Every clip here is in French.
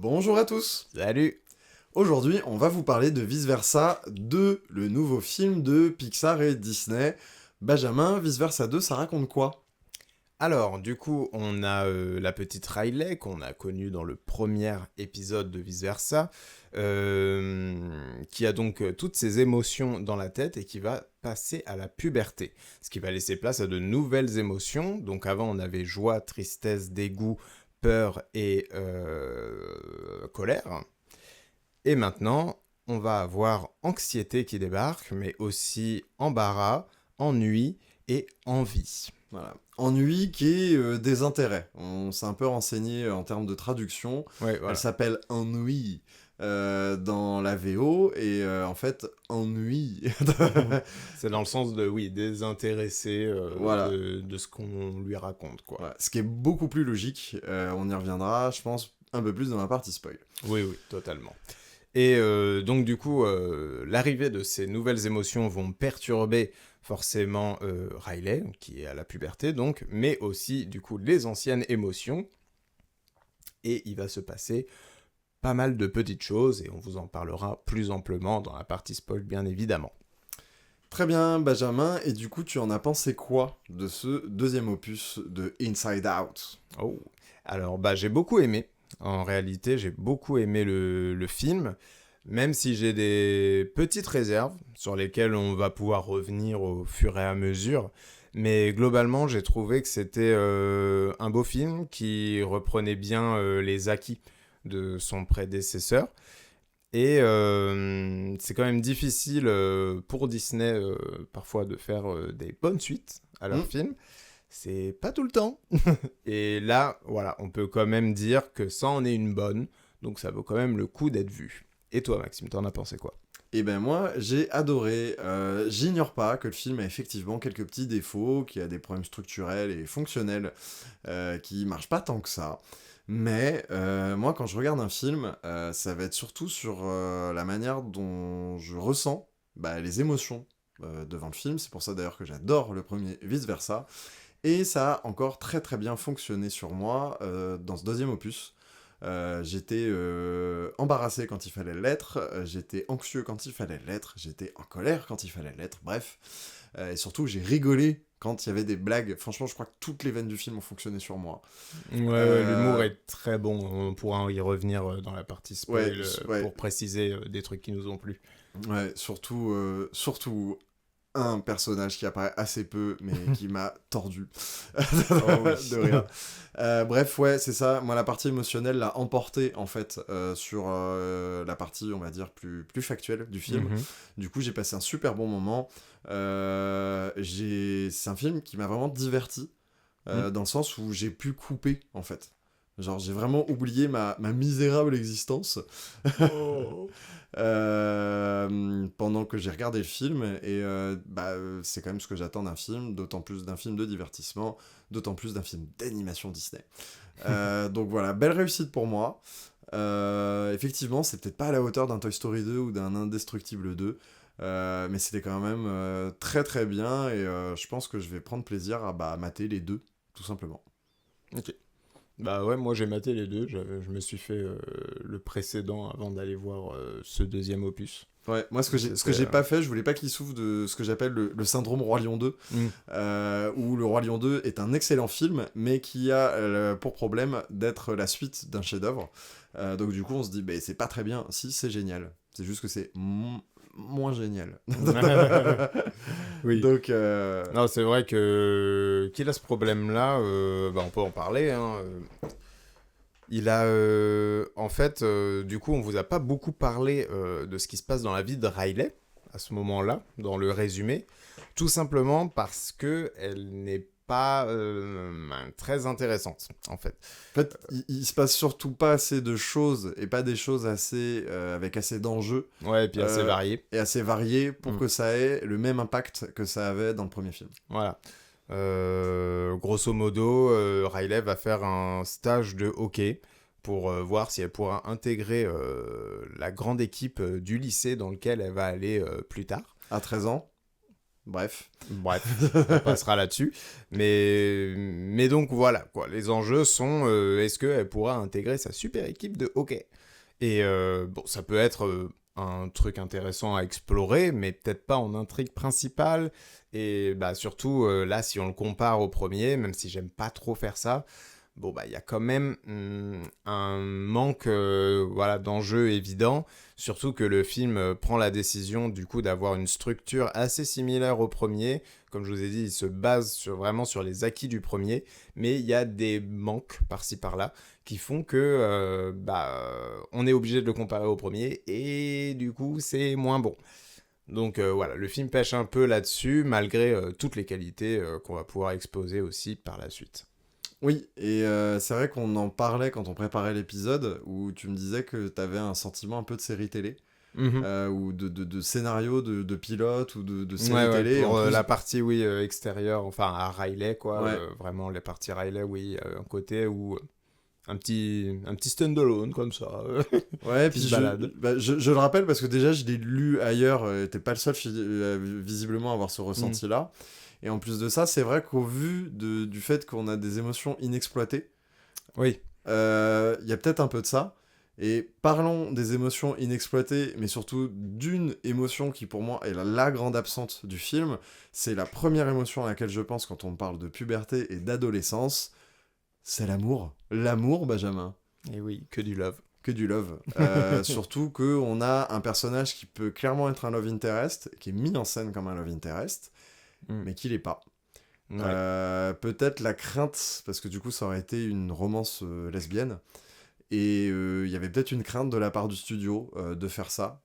Bonjour à tous. Salut. Aujourd'hui, on va vous parler de Vice Versa 2, le nouveau film de Pixar et Disney. Benjamin, Vice Versa 2, ça raconte quoi? Alors, du coup, on a la petite Riley qu'on a connue dans le premier épisode de Vice Versa, qui a donc toutes ses émotions dans la tête et qui va passer à la puberté, ce qui va laisser place à de nouvelles émotions. Donc avant, on avait joie, tristesse, dégoût, peur et colère. Et maintenant, on va avoir anxiété qui débarque, mais aussi embarras, ennui et envie. Voilà. Ennui qui est désintérêt. On s'est un peu renseigné en termes de traduction. Ouais, Elle voilà. s'appelle Ennui dans la VO et en fait, Ennui. C'est dans le sens de, oui, désintéressé Voilà. de ce qu'on lui raconte, quoi. Voilà. Ce qui est beaucoup plus logique. On y reviendra, je pense, un peu plus dans la partie spoil. Oui, oui, totalement. Et donc, du coup, l'arrivée de ces nouvelles émotions vont perturber forcément Riley, qui est à la puberté, donc, mais aussi, du coup, les anciennes émotions. Et il va se passer pas mal de petites choses, et on vous en parlera plus amplement dans la partie spoil, bien évidemment. Très bien, Benjamin. Et du coup, tu en as pensé quoi de ce deuxième opus de Inside Out? Oh. Alors, bah, j'ai beaucoup aimé. En réalité, j'ai beaucoup aimé le film, même si j'ai des petites réserves sur lesquelles on va pouvoir revenir au fur et à mesure. Mais globalement, j'ai trouvé que c'était un beau film qui reprenait bien les acquis de son prédécesseur. Et c'est quand même difficile pour Disney parfois de faire des bonnes suites à leurs Hmm. films. C'est pas tout le temps. Et là, voilà, on peut quand même dire que ça en est une bonne. Donc ça vaut quand même le coup d'être vu. Et toi, Maxime, t'en as pensé quoi? Eh ben moi, j'ai adoré. J'ignore pas que le film a effectivement quelques petits défauts, qu'il y a des problèmes structurels et fonctionnels qui marchent pas tant que ça. Mais moi, quand je regarde un film, ça va être surtout sur la manière dont je ressens les émotions devant le film. C'est pour ça d'ailleurs que j'adore le premier Vice Versa. Et ça a encore très très bien fonctionné sur moi dans ce deuxième opus. J'étais embarrassé quand il fallait l'être, j'étais anxieux quand il fallait l'être, j'étais en colère quand il fallait l'être, bref. Et surtout, j'ai rigolé quand il y avait des blagues. Franchement, je crois que toutes les veines du film ont fonctionné sur moi. Ouais, l'humour Euh, est très bon. On pourra y revenir dans la partie ouais, spoil ouais, pour préciser des trucs qui nous ont plu. ouais, surtout un personnage qui apparaît assez peu, mais qui m'a tordu Oh oui. de rire. Bref, ouais, c'est ça. Moi, la partie émotionnelle l'a emporté, en fait, sur la partie, on va dire, plus factuelle du film. Mhm. Du coup, j'ai passé un super bon moment. C'est un film qui m'a vraiment diverti, Mm. dans le sens où j'ai pu couper, en fait. Genre, j'ai vraiment oublié ma misérable existence Oh. pendant que j'ai regardé le film. Et c'est quand même ce que j'attends d'un film, d'autant plus d'un film de divertissement, d'autant plus d'un film d'animation Disney. Donc voilà, belle réussite pour moi. Effectivement, c'est peut-être pas à la hauteur d'un Toy Story 2 ou d'un Indestructible 2, mais c'était quand même très très bien et je pense que je vais prendre plaisir à mater les deux, tout simplement. Ok. Bah ouais, moi j'ai maté les deux. Je me suis fait le précédent avant d'aller voir ce deuxième opus. Ouais, moi ce que C'était. j'ai pas fait, je voulais pas qu'il souffre de ce que j'appelle le syndrome Roi Lion 2, Mm. où le Roi Lion 2 est un excellent film, mais qui a pour problème d'être la suite d'un chef-d'œuvre. Donc du coup, on se dit, c'est pas très bien. Si, c'est génial. C'est juste que c'est moins génial. Oui. Donc, Non, c'est vrai que qu'il a ce problème-là, bah, on peut en parler. Hein. Il a, en fait, du coup, on vous a pas beaucoup parlé de ce qui se passe dans la vie de Riley à ce moment-là, dans le résumé, tout simplement parce que elle n'est pas très intéressante, en fait. en fait, il se passe surtout pas assez de choses et pas des choses assez avec assez d'enjeux Ouais, et puis assez varié. et assez variés pour Mm. que ça ait le même impact que ça avait dans le premier film. Voilà. Grosso modo, Riley va faire un stage de hockey pour voir si elle pourra intégrer la grande équipe du lycée dans lequel elle va aller plus tard. À 13 ans. Bref. Bref, on passera là-dessus. Mais donc voilà, quoi. Les enjeux sont est-ce qu'elle pourra intégrer sa super équipe de hockey? Et bon, ça peut être un truc intéressant à explorer, mais peut-être pas en intrigue principale. Et bah, surtout, là, si on le compare au premier, même si j'aime pas trop faire ça, bon, bah, il y a quand même un manque voilà, d'enjeu évident. Surtout que le film prend la décision, du coup, d'avoir une structure assez similaire au premier. Comme je vous ai dit, il se base vraiment sur les acquis du premier. Mais il y a des manques par-ci par-là qui font que on est obligé de le comparer au premier. Et du coup, c'est moins bon. Donc voilà, le film pêche un peu là-dessus, malgré toutes les qualités qu'on va pouvoir exposer aussi par la suite. Oui, et c'est vrai qu'on en parlait quand on préparait l'épisode, où tu me disais que t'avais un sentiment un peu de série télé, ou de scénario de pilote, ou de série télé. Pour en plus... la partie, oui, extérieure, enfin à Riley, quoi, Ouais. vraiment les parties Riley, oui, un côté où un petit stand-alone, comme ça, Ouais, qui puis se balade. je le rappelle parce que déjà je l'ai lu ailleurs, t'es pas le seul visiblement à avoir ce ressenti-là. Et en plus de ça, c'est vrai qu'au vu du fait qu'on a des émotions inexploitées, Oui. il y a peut-être un peu de ça. Et parlons des émotions inexploitées, mais surtout d'une émotion qui pour moi est la grande absente du film. C'est la première émotion à laquelle je pense quand on parle de puberté et d'adolescence. C'est l'amour. L'amour, Benjamin. Et oui, que du love. Que du love. Surtout qu'on a un personnage qui peut clairement être un love interest, qui est mis en scène comme un love interest, mais qui l'est pas. Ouais. Peut-être la crainte, parce que du coup ça aurait été une romance lesbienne, et il y avait peut-être une crainte de la part du studio de faire ça.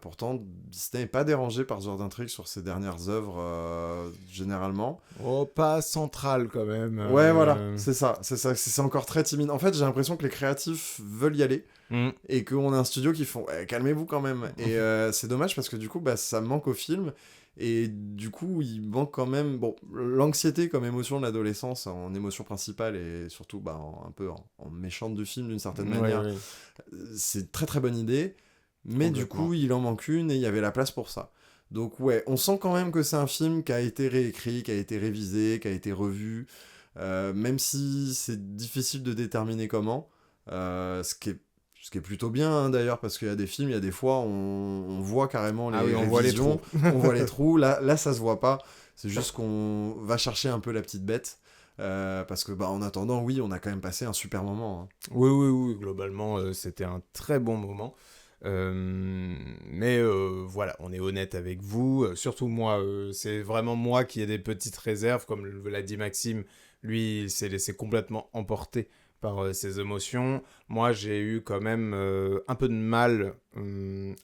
Pourtant, Disney n'est pas dérangé par ce genre d'intrigue sur ses dernières œuvres, généralement. Oh, pas central quand même. Ouais, voilà, c'est ça, c'est encore très timide. En fait, j'ai l'impression que les créatifs veulent y aller, et qu'on a un studio qui font calmez-vous quand même. Et c'est dommage parce que du coup, bah, ça manque au film. Et du coup, il manque quand même... Bon, l'anxiété comme émotion de l'adolescence, en émotion principale, et surtout bah, un peu en méchante du film d'une certaine manière, c'est très très bonne idée. Mais du coup, il en manque une et il y avait la place pour ça. Donc ouais, on sent quand même que c'est un film qui a été réécrit, qui a été révisé, qui a été revu. Même si c'est difficile de déterminer comment. Ce qui est plutôt bien hein, d'ailleurs, parce qu'il y a des films, il y a des fois, on voit carrément les on voit les trous. on voit les trous. Là, ça se voit pas. C'est juste qu'on va chercher un peu la petite bête. Parce que, bah, en attendant, oui, on a quand même passé un super moment. Hein. Oui, globalement, c'était un très bon moment. Mais voilà, on est honnête avec vous. Surtout moi, c'est vraiment moi qui ai des petites réserves, comme l'a dit Maxime. Lui, il s'est laissé complètement emporter par ses émotions. Moi, j'ai eu quand même un peu de mal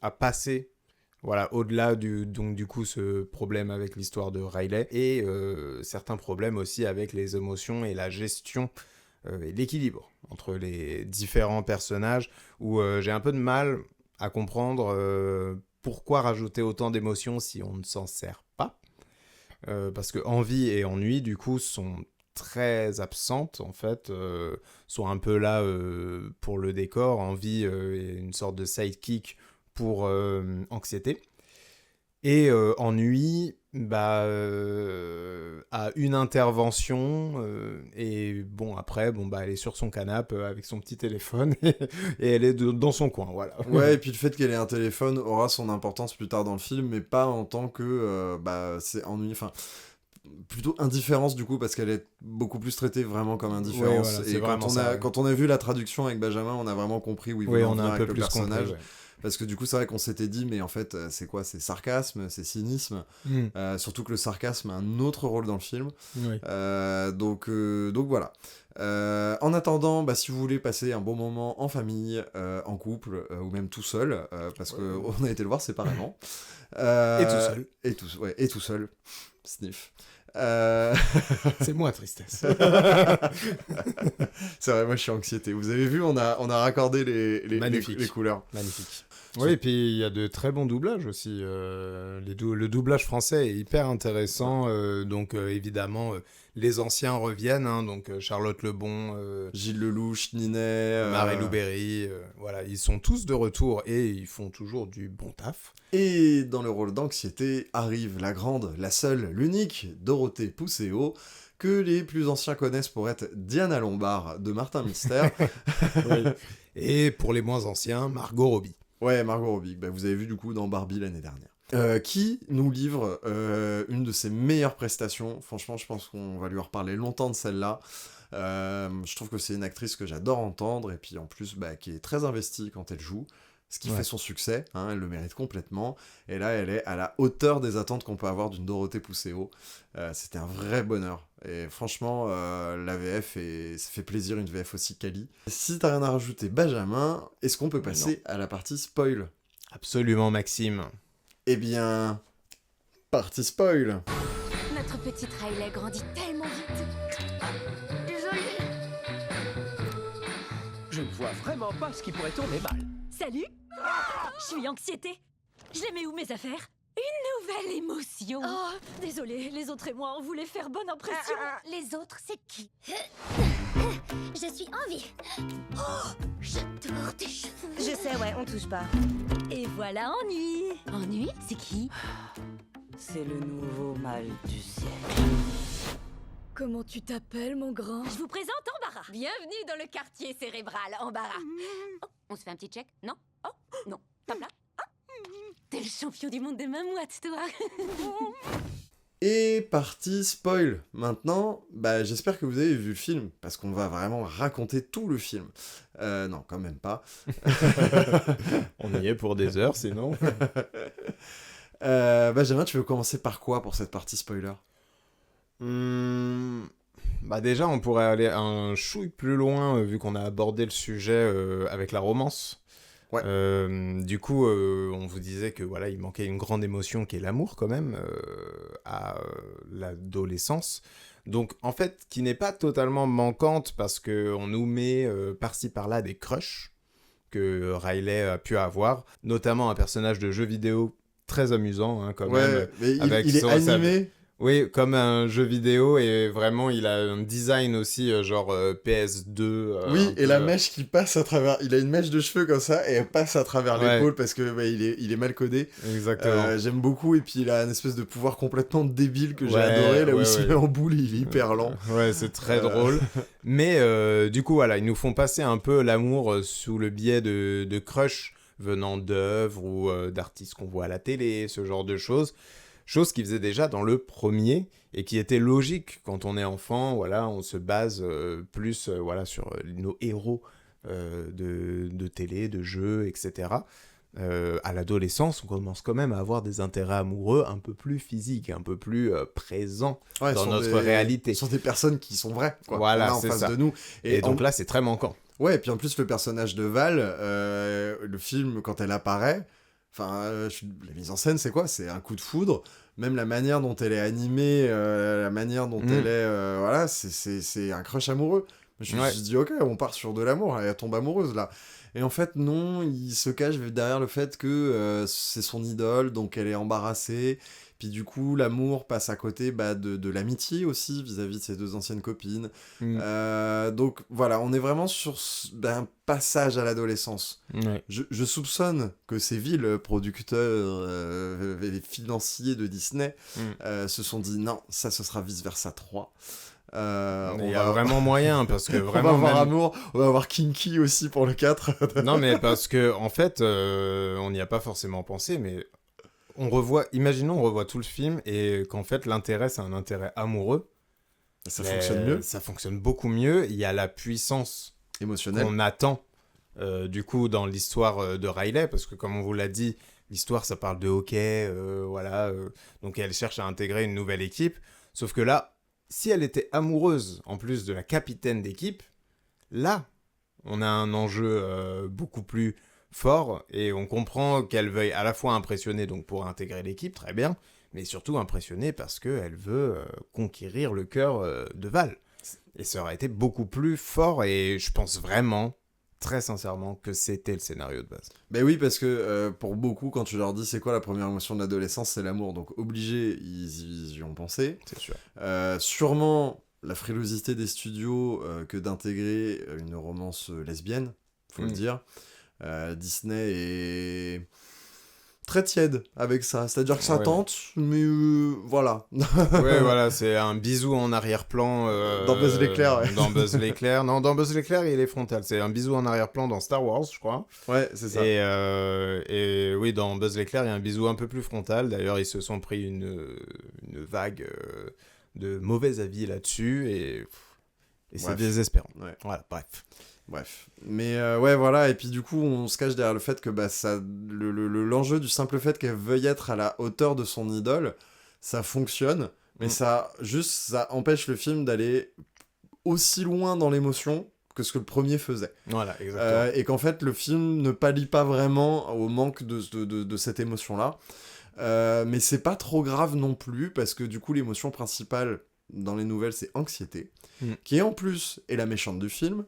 à passer voilà, au-delà du coup ce problème avec l'histoire de Riley et certains problèmes aussi avec les émotions et la gestion et l'équilibre entre les différents personnages où j'ai un peu de mal à comprendre pourquoi rajouter autant d'émotions si on ne s'en sert pas. Parce que envie et ennui, du coup, sont très absentes, en fait, sont un peu là pour le décor. Envie est une sorte de sidekick pour anxiété. Et ennui, a une intervention et bon après elle est sur son canapé avec son petit téléphone et elle est dans son coin voilà. Ouais, et puis le fait qu'elle ait un téléphone aura son importance plus tard dans le film, mais pas en tant que c'est ennuyeux, enfin plutôt indifférence du coup, parce qu'elle est beaucoup plus traitée vraiment comme indifférence. Ouais, voilà, et quand on a vu la traduction avec Benjamin, on a vraiment compris où il voulait en venir avec le personnage. Compris, Parce que du coup, c'est vrai qu'on s'était dit, mais en fait, c'est quoi? C'est sarcasme, c'est cynisme. Surtout que le sarcasme a un autre rôle dans le film. Oui. Donc voilà. En attendant, si vous voulez passer un bon moment en famille, en couple, ou même tout seul, parce qu'on a été le voir séparément. Et tout seul. Et tout seul. Sniff. C'est moi, tristesse. C'est vrai, moi je suis anxiété. Vous avez vu, on a raccordé les couleurs. Magnifique. Oui, et puis il y a de très bons doublages aussi. Le doublage français est hyper intéressant. Donc évidemment, Les anciens reviennent, hein, donc Charlotte Lebon, Gilles Lelouch, Ninet... Marie-Lou Berry, voilà, ils sont tous de retour et ils font toujours du bon taf. Et dans le rôle d'Anxiété arrive la grande, la seule, l'unique Dorothée Pousseau, que les plus anciens connaissent pour être Diana Lombard de Martin Mystère. Oui. Et pour les moins anciens, Margot Robbie. Ouais, Margot Robbie, bah, vous avez vu du coup dans Barbie l'année dernière. Qui nous livre une de ses meilleures prestations. Franchement, je pense qu'on va lui en reparler longtemps de celle-là. Je trouve que c'est une actrice que j'adore entendre, et puis en plus, bah, qui est très investie quand elle joue, ce qui fait son succès, hein, elle le mérite complètement. Et là, elle est à la hauteur des attentes qu'on peut avoir d'une Dorothée Pousseau. C'était un vrai bonheur. Et franchement, la VF, ça fait plaisir, une VF aussi quali. Si t'as rien à rajouter, Benjamin, est-ce qu'on peut passer à la partie spoil ? Absolument, Maxime. Eh bien, partie spoil. Notre petite Riley grandit tellement vite. Désolée. Je ne vois vraiment pas ce qui pourrait tourner mal. Salut. Je suis Anxiété. Je les mets où mes affaires? Une nouvelle émotion. Oh, désolée, les autres et moi, on voulait faire bonne impression. Les autres, c'est qui? Je suis Envie. Oh, j'adore tes cheveux. Je sais, ouais, on touche pas. Et voilà Ennui. Ennui, c'est qui? C'est le nouveau mal du siècle. Comment tu t'appelles, mon grand? Je vous présente Embarras. Bienvenue dans le quartier cérébral, Embarras. Oh, on se fait un petit check? Non? Oh, Non. Top là? t'es le champion du monde des mamouettes, toi. Et partie spoil. Maintenant, bah, j'espère que vous avez vu le film, parce qu'on va vraiment raconter tout le film. Non, quand même pas. On y est pour des heures, sinon. Benjamin, tu veux commencer par quoi pour cette partie spoiler ? Bah déjà, on pourrait aller un chouille plus loin, vu qu'on a abordé le sujet avec la romance. Ouais. Du coup, on vous disait que voilà, il manquait une grande émotion qui est l'amour quand même à l'adolescence. Donc en fait, qui n'est pas totalement manquante parce que on nous met par-ci par-là des crushs que Riley a pu avoir, notamment un personnage de jeu vidéo très amusant hein, quand même. Mais avec il est animé. Oui, comme un jeu vidéo, et vraiment, il a un design aussi, genre PS2. Oui, et la mèche qui passe à travers... Il a une mèche de cheveux comme ça, et elle passe à travers l'épaule, parce que bah, il est mal codé. Exactement. J'aime beaucoup, et puis il a une espèce de pouvoir complètement débile que j'ai adoré, là où il se met en boule, il est hyper lent. Ouais, c'est très drôle. Mais du coup, voilà, ils nous font passer un peu l'amour sous le biais de crush venant d'œuvres ou d'artistes qu'on voit à la télé, ce genre de choses. Chose qu'ils faisaient déjà dans le premier et qui était logique quand on est enfant. Voilà, on se base plus voilà, sur nos héros de télé, de jeux, etc. À l'adolescence, on commence quand même à avoir des intérêts amoureux un peu plus physiques, un peu plus présents dans notre réalité. Ce sont des personnes qui sont vraies, quoi. Voilà, en c'est face ça. de nous. Et donc là, c'est très manquant. Ouais, et puis en plus, le personnage de Val, le film, quand elle apparaît... Enfin, la mise en scène, c'est quoi ? C'est un coup de foudre. Même la manière dont elle est animée, la manière dont elle est... voilà, c'est un crush amoureux. Je me suis dit, ok, on part sur de l'amour, elle tombe amoureuse, là. Et en fait, non, il se cache derrière le fait que c'est son idole, donc elle est embarrassée. Puis du coup, l'amour passe à côté de l'amitié aussi, vis-à-vis de ses deux anciennes copines. Donc voilà, on est vraiment sur un passage à l'adolescence. Ouais. Je soupçonne que ces villes producteurs financiers de Disney se sont dit, non, ça ce sera vice-versa 3. Il y a vraiment moyen parce que vraiment on va avoir Amour, on va avoir Kinky aussi pour le 4. Non mais parce que en fait on n'y a pas forcément pensé, mais imaginons on revoit tout le film et qu'en fait l'intérêt c'est un intérêt amoureux. Ça fonctionne mieux. Ça fonctionne beaucoup mieux. Il y a la puissance émotionnelle qu'on attend du coup dans l'histoire de Riley, parce que comme on vous l'a dit, l'histoire ça parle de hockey, voilà, donc elle cherche à intégrer une nouvelle équipe, sauf que là si elle était amoureuse, en plus de la capitaine d'équipe, là, on a un enjeu beaucoup plus fort et on comprend qu'elle veuille à la fois impressionner donc pour intégrer l'équipe, très bien, mais surtout impressionner parce qu'elle veut conquérir le cœur de Val. Et ça aurait été beaucoup plus fort et je pense vraiment très sincèrement que c'était le scénario de base. Ben oui, parce que pour beaucoup, quand tu leur dis c'est quoi la première émotion de l'adolescence, c'est l'amour. Donc obligé, ils y ont pensé. C'est sûr. Sûrement la frilosité des studios que d'intégrer une romance lesbienne, faut le dire. Disney est très tiède avec ça, c'est-à-dire que ça tente, mais voilà. Ouais, voilà, c'est un bisou en arrière-plan. Dans Buzz l'éclair, ouais. Dans Buzz l'éclair. Non, dans Buzz l'éclair, il est frontal. C'est un bisou en arrière-plan dans Star Wars, je crois. Ouais, c'est ça. Et oui, dans Buzz l'éclair, il y a un bisou un peu plus frontal. D'ailleurs, ils se sont pris une vague de mauvais avis là-dessus, et c'est désespérant. Ouais. Voilà, Bref. Mais ouais, voilà, et puis du coup, on se cache derrière le fait que l'enjeu du simple fait qu'elle veuille être à la hauteur de son idole, ça fonctionne, mais ça empêche le film d'aller aussi loin dans l'émotion que ce que le premier faisait. Voilà, exactement. Et qu'en fait, le film ne pallie pas vraiment au manque de cette émotion-là. Mais c'est pas trop grave non plus, parce que du coup, l'émotion principale dans les nouvelles, c'est anxiété, qui en plus est la méchante du film.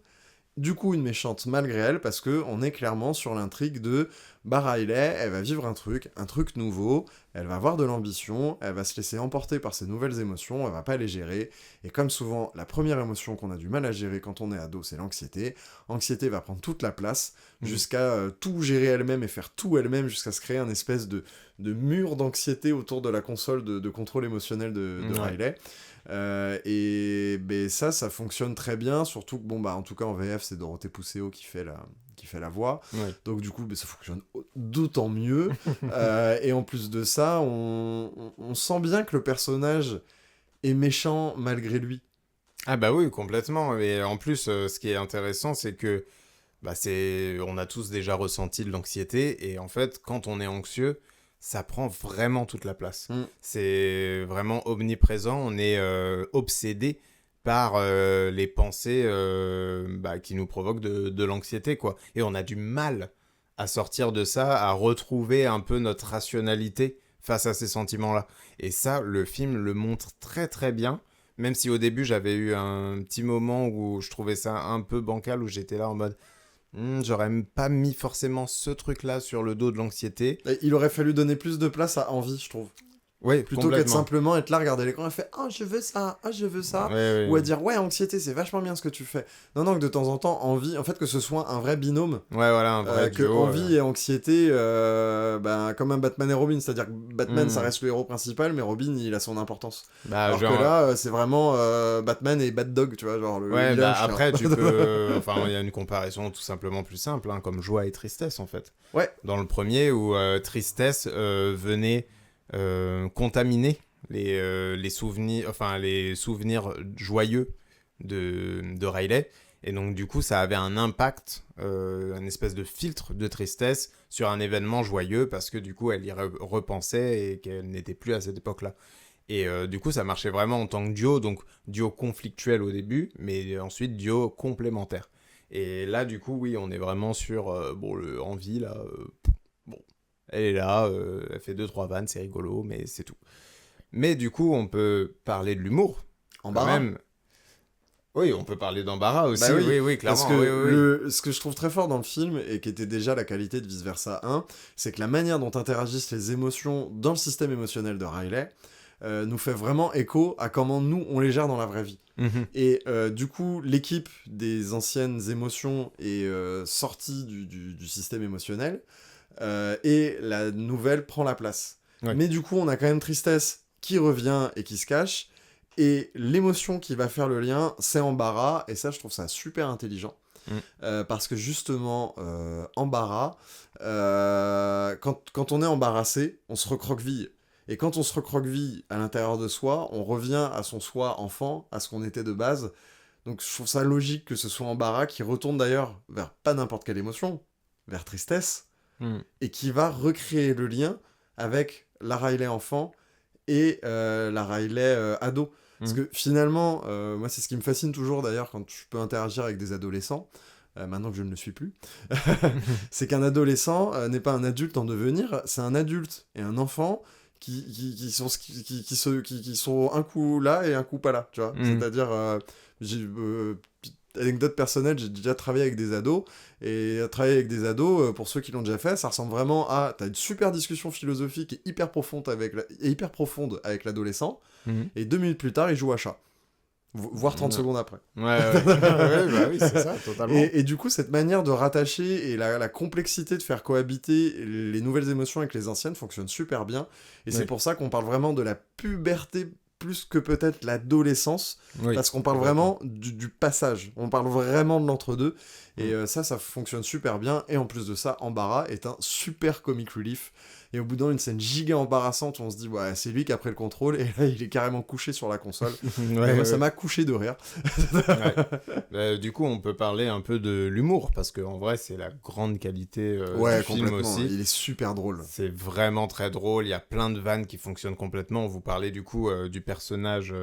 Du coup, une méchante malgré elle, parce qu'on est clairement sur l'intrigue de Riley, elle va vivre un truc nouveau, elle va avoir de l'ambition, elle va se laisser emporter par ses nouvelles émotions, elle va pas les gérer, et comme souvent, la première émotion qu'on a du mal à gérer quand on est ado, c'est l'anxiété. L'anxiété va prendre toute la place, jusqu'à tout gérer elle-même et faire tout elle-même, jusqu'à se créer un espèce de mur d'anxiété autour de la console de contrôle émotionnel de Riley. Et ça fonctionne très bien, surtout que en tout cas en VF c'est Dorothée Pousseau qui fait la voix, donc du coup ça fonctionne d'autant mieux. Et en plus de ça, on sent bien que le personnage est méchant malgré lui. Ah bah oui, complètement. Et en plus, ce qui est intéressant, c'est que on a tous déjà ressenti de l'anxiété, et en fait, quand on est anxieux, ça prend vraiment toute la place. C'est vraiment omniprésent, on est obsédé par les pensées qui nous provoquent de l'anxiété, quoi. Et on a du mal à sortir de ça, à retrouver un peu notre rationalité face à ces sentiments-là. Et ça, le film le montre très très bien, même si au début j'avais eu un petit moment où je trouvais ça un peu bancal, où j'étais là en mode... j'aurais pas mis forcément ce truc-là sur le dos de l'anxiété. Et il aurait fallu donner plus de place à envie, je trouve. Oui, plutôt qu'être simplement être là, regarder l'écran et faire « Ah, je veux ça, ah, je veux ça ». Ou à dire « Ouais, anxiété, c'est vachement bien ce que tu fais ». Non, que de temps en temps, envie, en fait, que ce soit un vrai binôme. Ouais, voilà, un vrai que duo, envie et anxiété, comme un Batman et Robin. C'est-à-dire que Batman, ça reste le héros principal, mais Robin, il a son importance. Alors que là, c'est vraiment Batman et Bat Dog, tu vois, genre le village, après, tu peux... Enfin, il y a une comparaison tout simplement plus simple, comme joie et tristesse, en fait. Ouais. Dans le premier, où tristesse venait... contaminer les souvenirs joyeux de Riley, et donc du coup ça avait un impact, un espèce de filtre de tristesse sur un événement joyeux, parce que du coup elle y repensait et qu'elle n'était plus à cette époque-là, et du coup ça marchait vraiment en tant que duo, donc duo conflictuel au début, mais ensuite duo complémentaire. Et là du coup oui, on est vraiment sur le envie là, elle est là, elle fait 2-3 vannes, c'est rigolo, mais c'est tout. Mais du coup, on peut parler de l'humour. Embarras. Même. Oui, on peut parler d'embarras aussi, oui, clairement. Parce que ce que je trouve très fort dans le film, et qui était déjà la qualité de Vice Versa 1, c'est que la manière dont interagissent les émotions dans le système émotionnel de Riley nous fait vraiment écho à comment nous, on les gère dans la vraie vie. Et du coup, l'équipe des anciennes émotions est sortie du système émotionnel, et la nouvelle prend la place. Mais du coup, on a quand même tristesse qui revient et qui se cache, et l'émotion qui va faire le lien, c'est embarras, et ça, je trouve ça super intelligent. Parce que justement, embarras, quand on est embarrassé, on se recroqueville. Et quand on se recroqueville à l'intérieur de soi, on revient à son soi enfant, à ce qu'on était de base. Donc je trouve ça logique que ce soit embarras, qui retourne d'ailleurs vers pas n'importe quelle émotion, vers tristesse, et qui va recréer le lien avec la Riley enfant et la Riley ado. Parce que finalement, moi c'est ce qui me fascine toujours d'ailleurs quand je peux interagir avec des adolescents, maintenant que je ne le suis plus, c'est qu'un adolescent n'est pas un adulte en devenir, c'est un adulte et un enfant qui sont un coup là et un coup pas là, tu vois. C'est-à-dire, anecdote personnelle, j'ai déjà travaillé avec des ados, et travailler avec des ados, pour ceux qui l'ont déjà fait, ça ressemble vraiment à... T'as une super discussion philosophique et hyper profonde avec l'adolescent, et 2 minutes plus tard, il joue à chat. Voire 30 secondes après. Ouais, bah oui, c'est ça, totalement. Et du coup, cette manière de rattacher et la complexité de faire cohabiter les nouvelles émotions avec les anciennes fonctionne super bien. Et c'est pour ça qu'on parle vraiment de la puberté plus que peut-être l'adolescence, parce qu'on parle vraiment du passage. On parle vraiment de l'entre-deux. Et ça fonctionne super bien. Et en plus de ça, Embarras est un super comic relief. Et au bout d'une scène giga embarrassante où on se dit, ouais, c'est lui qui a pris le contrôle, et là, il est carrément couché sur la console. Moi, ça m'a couché de rire. Du coup, on peut parler un peu de l'humour, parce qu'en vrai, c'est la grande qualité du film aussi. Il est super drôle. C'est vraiment très drôle, il y a plein de vannes qui fonctionnent complètement. Vous parlez du coup du personnage...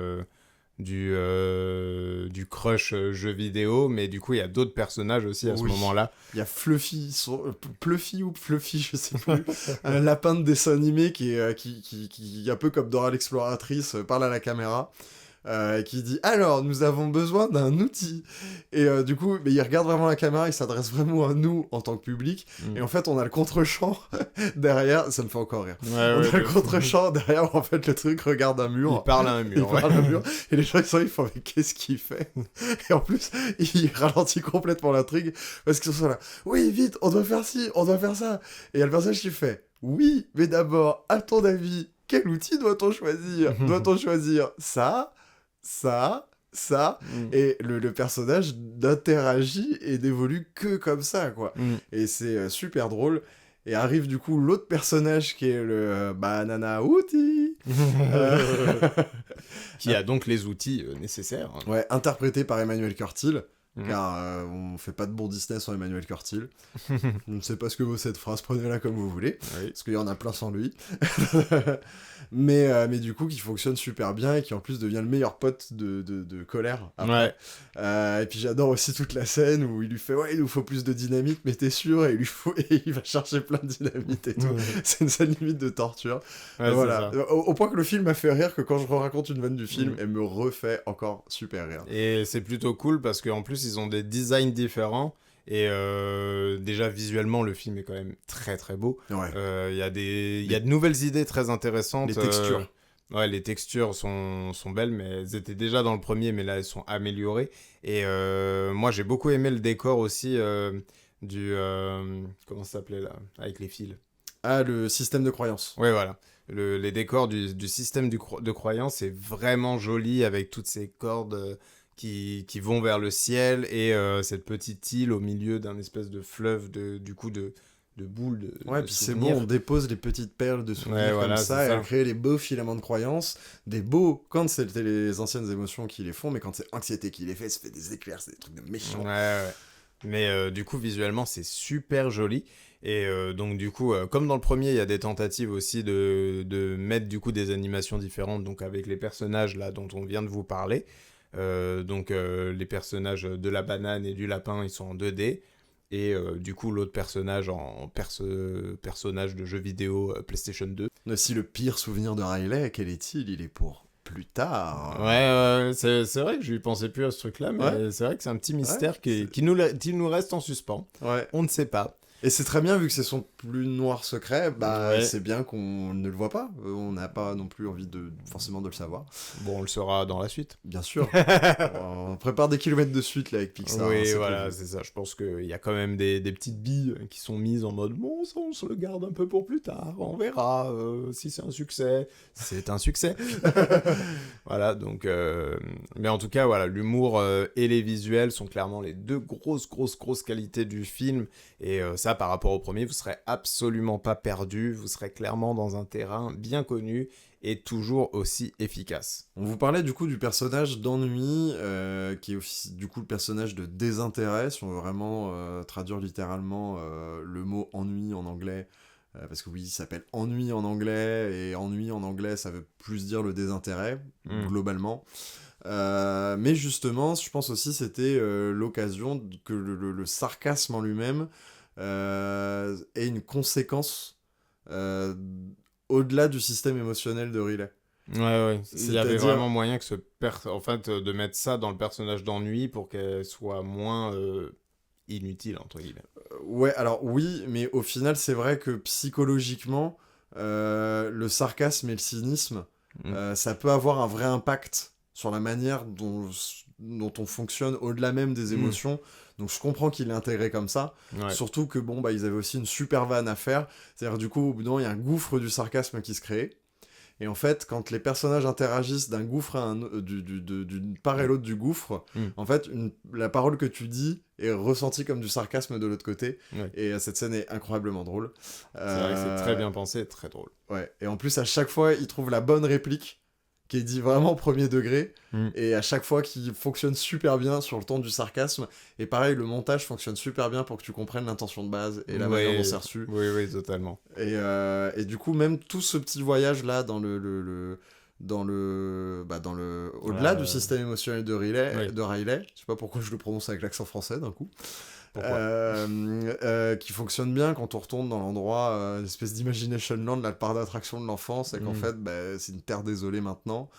du crush jeu vidéo, mais du coup il y a d'autres personnages aussi à ce moment-là. Il y a Fluffy, Pluffy ou Fluffy, je sais plus, un lapin de dessin animé qui un peu comme Dora l'exploratrice, parle à la caméra. Qui dit « Alors, nous avons besoin d'un outil !» Et du coup, mais il regarde vraiment la caméra, il s'adresse vraiment à nous en tant que public. Et en fait, on a le contre-champ derrière, ça me fait encore rire. On a le contre-champ derrière où en fait le truc regarde un mur. Il parle à un mur. Et les gens ils font « Mais qu'est-ce qu'il fait ?» Et en plus, il ralentit complètement l'intrigue parce qu'ils sont là « Oui, vite, on doit faire ci, on doit faire ça !» Et il y a le personnage qui fait « Oui, mais d'abord, à ton avis, quel outil doit-on choisir ? Doit-on choisir ça ? Ça, et le personnage n'interagit et n'évolue que comme ça, quoi. Et c'est super drôle. Et arrive du coup l'autre personnage qui est le Banana Outil qui a donc les outils nécessaires. Ouais, interprété par Emmanuel Curtil. Car on fait pas de bon Disney sans Emmanuel Curtil. Je ne sais pas ce que vaut cette phrase, prenez-la comme vous voulez, parce qu'il y en a plein sans lui. mais du coup, qui fonctionne super bien et qui en plus devient le meilleur pote de Colère. Après. Et puis j'adore aussi toute la scène où il lui fait « Ouais, il nous faut plus de dynamite, mais t'es sûr ?» Et il va chercher plein de dynamite et tout. C'est une scène limite de torture. Voilà. Au point que le film m'a fait rire que quand je raconte une vanne du film, elle me refait encore super rire. Et c'est plutôt cool parce qu'en plus, ils ont des designs différents. Et déjà, visuellement, le film est quand même très très beau. Il y a de nouvelles idées très intéressantes. Les textures. Les textures sont belles, mais elles étaient déjà dans le premier, mais là, elles sont améliorées. Et moi, j'ai beaucoup aimé le décor aussi comment ça s'appelait là ? Avec les fils. Ah, le système de croyance. Ouais, voilà. Les décors du système de croyance, c'est vraiment joli avec toutes ces cordes... Qui vont vers le ciel et cette petite île au milieu d'un espèce de fleuve de boules de puis c'est bon, on dépose les petites perles de souvenirs comme ça, et on crée les beaux filaments de croyances, quand c'était les anciennes émotions qui les font, mais quand c'est anxiété qui les fait, ça fait des éclairs, c'est des trucs de méchants. Mais du coup, visuellement, c'est super joli. Et donc du coup, comme dans le premier, il y a des tentatives aussi de mettre du coup des animations différentes, donc avec les personnages là dont on vient de vous parler. Les personnages de la banane et du lapin, ils sont en 2D. Et du coup, l'autre personnage en personnage de jeu vidéo PlayStation 2. Si le pire souvenir de Riley, quel est-il ? Il est pour plus tard. C'est vrai que je lui pensais plus à ce truc-là, mais c'est vrai que c'est un petit mystère qui nous reste en suspens. On ne sait pas. Et c'est très bien, vu que c'est son plus noir secret, c'est bien qu'on ne le voit pas. On n'a pas non plus envie forcément de le savoir. Bon, on le saura dans la suite. Bien sûr. On prépare des kilomètres de suite là avec Pixar. Oui, c'est ça. Je pense qu'il y a quand même des petites billes qui sont mises en mode « Bon, ça, on se le garde un peu pour plus tard. On verra si c'est un succès. » C'est un succès. Voilà, donc... Mais en tout cas, voilà, l'humour et les visuels sont clairement les deux grosses qualités du film. Et ça, par rapport au premier, vous serez absolument pas perdu, vous serez clairement dans un terrain bien connu et toujours aussi efficace. On vous parlait du coup du personnage d'ennui, qui est aussi du coup le personnage de désintérêt, si on veut vraiment traduire littéralement le mot ennui en anglais, parce que oui, il s'appelle ennui en anglais, et ennui en anglais, ça veut plus dire le désintérêt, globalement. Mais justement, je pense aussi c'était l'occasion que le sarcasme en lui-même ait une conséquence au-delà du système émotionnel de Riley. Ouais. Il y avait C'est-à-dire- vraiment moyen que en fait, de mettre ça dans le personnage d'ennui pour qu'elle soit moins inutile, entre guillemets. Ouais, alors oui, mais au final, c'est vrai que psychologiquement, le sarcasme et le cynisme, ça peut avoir un vrai impact sur la manière dont on fonctionne au-delà même des émotions. Donc je comprends qu'il l'ait intégré comme ça. Ouais. Surtout que bon, bah, ils avaient aussi une super vanne à faire. C'est-à-dire, du coup, au bout d'un moment, il y a un gouffre du sarcasme qui se crée. Et en fait, quand les personnages interagissent d'un gouffre à d'une part et l'autre du gouffre, en fait, la parole que tu dis est ressentie comme du sarcasme de l'autre côté. Ouais. Et cette scène est incroyablement drôle. C'est vrai que c'est très bien pensé et très drôle. Ouais. Et en plus, à chaque fois, il trouve la bonne réplique qui est dit vraiment premier degré. Et à chaque fois, qui fonctionne super bien sur le ton du sarcasme. Et pareil, le montage fonctionne super bien pour que tu comprennes l'intention de base et la manière dont c'est reçu. Oui, totalement. Et du coup, même tout ce petit voyage-là au-delà du système émotionnel de Riley, je sais pas pourquoi je le prononce avec l'accent français d'un coup, qui fonctionne bien quand on retourne dans l'endroit, une espèce d'imagination land, le parc d'attraction de l'enfance, et qu'en fait, c'est une terre désolée maintenant.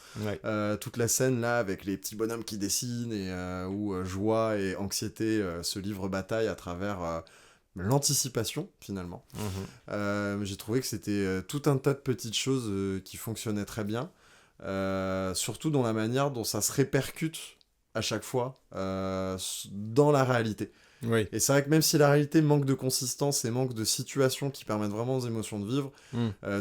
Toute la scène là, avec les petits bonhommes qui dessinent, et où joie et anxiété se livrent bataille à travers l'anticipation, finalement. J'ai trouvé que c'était tout un tas de petites choses qui fonctionnaient très bien, surtout dans la manière dont ça se répercute à chaque fois dans la réalité. Oui. Et c'est vrai que même si la réalité manque de consistance et manque de situations qui permettent vraiment aux émotions de vivre,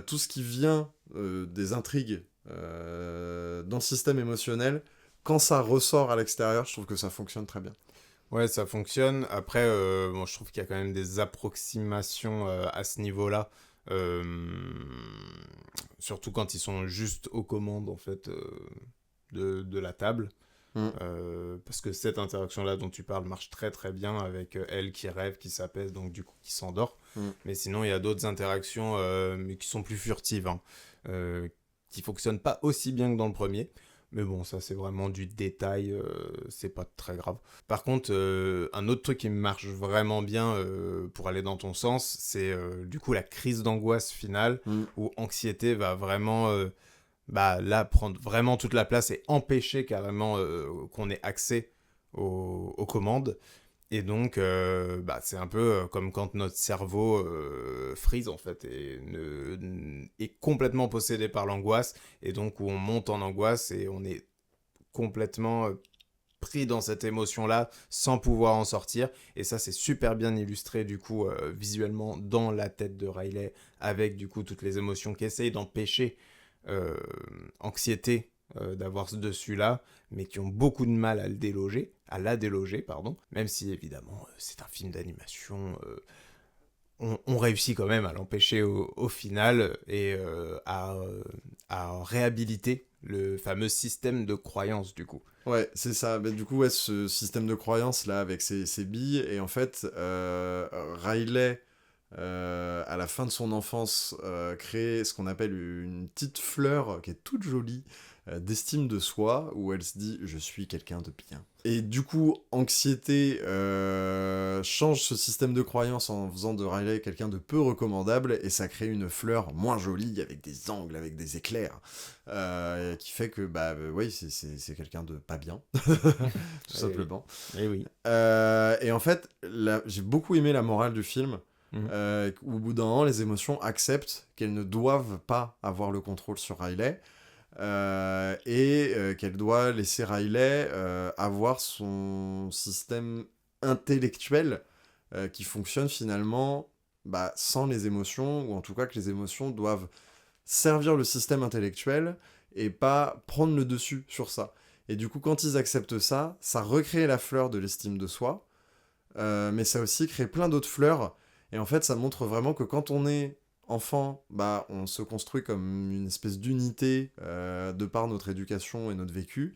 tout ce qui vient des intrigues dans le système émotionnel, quand ça ressort à l'extérieur, je trouve que ça fonctionne très bien. Ouais, ça fonctionne. Après, bon, je trouve qu'il y a quand même des approximations à ce niveau-là. Surtout quand ils sont juste aux commandes, en fait, de la table. Parce que cette interaction-là dont tu parles marche très très bien avec elle qui rêve, qui s'apaise, donc du coup qui s'endort. Mais sinon, il y a d'autres interactions mais qui sont plus furtives, qui fonctionnent pas aussi bien que dans le premier. Mais bon, ça c'est vraiment du détail, c'est pas très grave. Par contre, un autre truc qui marche vraiment bien pour aller dans ton sens, c'est du coup la crise d'angoisse finale, où anxiété va vraiment là prendre vraiment toute la place et empêcher carrément qu'on ait accès aux commandes. Et donc, c'est un peu comme quand notre cerveau freeze, en fait, et est complètement possédé par l'angoisse, et donc où on monte en angoisse, et on est complètement pris dans cette émotion-là, sans pouvoir en sortir. Et ça, c'est super bien illustré, du coup, visuellement, dans la tête de Riley, avec, du coup, toutes les émotions qui essayent d'empêcher anxiété d'avoir ce dessus-là, mais qui ont beaucoup de mal à la déloger, même si évidemment c'est un film d'animation, on réussit quand même à l'empêcher au final et à réhabiliter le fameux système de croyance du coup. Ouais, c'est ça. Mais du coup, ouais, ce système de croyance là avec ses billes, et en fait, Riley, à la fin de son enfance, crée ce qu'on appelle une petite fleur qui est toute jolie, d'estime de soi, où elle se dit « je suis quelqu'un de bien ». Et du coup, anxiété change ce système de croyance en faisant de Riley quelqu'un de peu recommandable, et ça crée une fleur moins jolie, avec des angles, avec des éclairs, qui fait que, oui, c'est quelqu'un de pas bien, tout simplement. Et oui. Et en fait, j'ai beaucoup aimé la morale du film, où au bout d'un moment, les émotions acceptent qu'elles ne doivent pas avoir le contrôle sur Riley, et qu'elle doit laisser Riley avoir son système intellectuel qui fonctionne finalement sans les émotions, ou en tout cas que les émotions doivent servir le système intellectuel et pas prendre le dessus sur ça. Et du coup, quand ils acceptent ça, ça recrée la fleur de l'estime de soi, mais ça aussi crée plein d'autres fleurs. Et en fait, ça montre vraiment que quand on est enfant, on se construit comme une espèce d'unité de par notre éducation et notre vécu,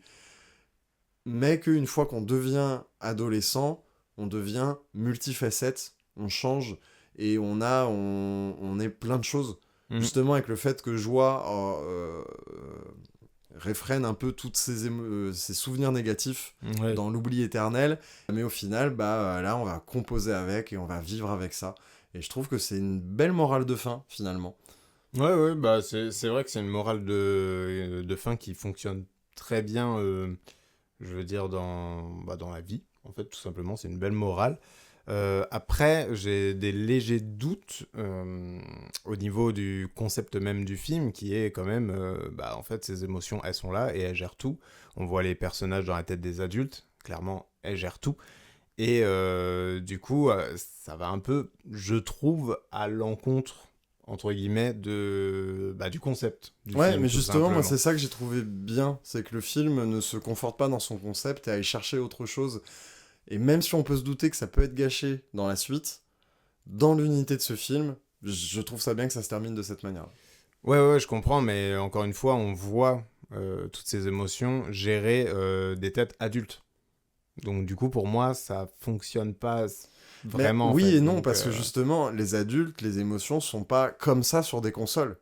mais qu'une fois qu'on devient adolescent, on devient multifacette, on change, et on est plein de choses. Justement, avec le fait que Joie réfrène un peu tous ces souvenirs négatifs dans l'oubli éternel, mais au final, là, on va composer avec, et on va vivre avec ça. Et je trouve que c'est une belle morale de fin, finalement. Ouais, bah c'est vrai que c'est une morale de fin qui fonctionne très bien, je veux dire, dans la vie, en fait, tout simplement, c'est une belle morale. Après, j'ai des légers doutes au niveau du concept même du film, qui est quand même, en fait, ces émotions, elles sont là et elles gèrent tout. On voit les personnages dans la tête des adultes, clairement, elles gèrent tout. Et du coup, ça va un peu, je trouve, à l'encontre, entre guillemets, du concept du Ouais, film, mais tout justement, moi, simplement. c'est ça que j'ai trouvé bien, c'est que le film ne se conforte pas dans son concept et aille chercher autre chose. Et même si on peut se douter que ça peut être gâché dans la suite, dans l'unité de ce film, je trouve ça bien que ça se termine de cette manière. Ouais, je comprends, mais encore une fois, on voit toutes ces émotions gérer des têtes adultes. Donc du coup, pour moi, ça fonctionne pas Mais vraiment, en oui fait. et non, Donc, parce que justement, les adultes, les émotions sont pas comme ça sur des consoles.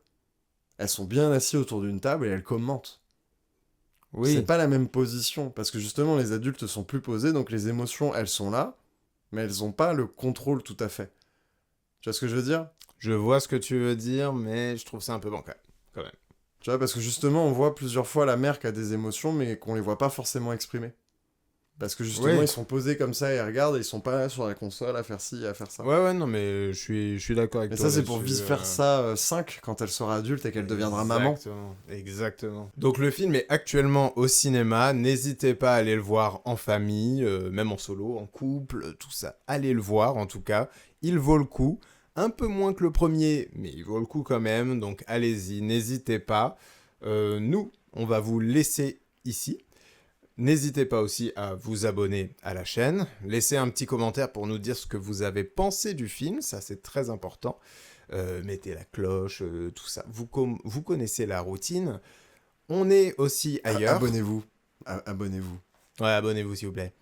Elles sont bien assises autour d'une table et elles commentent. C'est oui, pas la même position, parce que justement, les adultes sont plus posés, donc les émotions, elles sont là, mais elles ont pas le contrôle tout à fait. Tu vois ce que je veux dire? je vois ce que tu veux dire, mais je trouve ça un peu bancal, quand même. Tu vois, parce que justement, on voit plusieurs fois la mère qui a des émotions, mais qu'on les voit pas forcément exprimées. Parce que justement, Oui, ils sont posés comme ça et ils regardent, et ils sont pas là sur la console à faire ci, à faire ça. ouais, non, mais je suis d'accord avec Mais toi ça, c'est pour là-dessus. vice-versa 5 quand elle sera adulte et qu'elle deviendra maman. Exactement. Donc le film est actuellement au cinéma, n'hésitez pas à aller le voir en famille, même en solo, en couple, tout ça. Allez le voir en tout cas, il vaut le coup. Un peu moins que le premier, mais il vaut le coup quand même, donc allez-y, n'hésitez pas. Nous, on va vous laisser ici. N'hésitez pas aussi à vous abonner à la chaîne, laissez un petit commentaire pour nous dire ce que vous avez pensé du film, ça c'est très important. Mettez la cloche, tout ça. Vous connaissez la routine. On est aussi ailleurs. Abonnez-vous. Abonnez-vous. Ouais, abonnez-vous s'il vous plaît.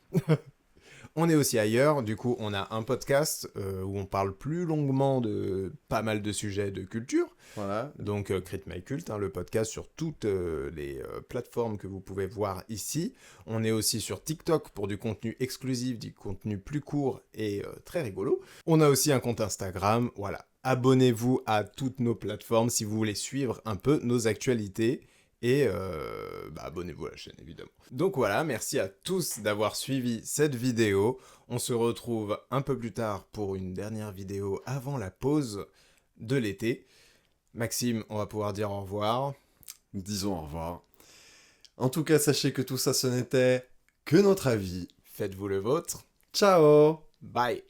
On est aussi ailleurs. Du coup, on a un podcast où on parle plus longuement de pas mal de sujets de culture. Voilà. Donc, Crit My Cult, le podcast sur toutes les plateformes que vous pouvez voir ici. On est aussi sur TikTok pour du contenu exclusif, du contenu plus court et très rigolo. On a aussi un compte Instagram. Voilà. Abonnez-vous à toutes nos plateformes si vous voulez suivre un peu nos actualités. Et abonnez-vous à la chaîne, évidemment. Donc voilà, merci à tous d'avoir suivi cette vidéo. On se retrouve un peu plus tard pour une dernière vidéo avant la pause de l'été. Maxime, on va pouvoir dire au revoir. Disons au revoir. En tout cas, sachez que tout ça, ce n'était que notre avis. Faites-vous le vôtre. Ciao! Bye.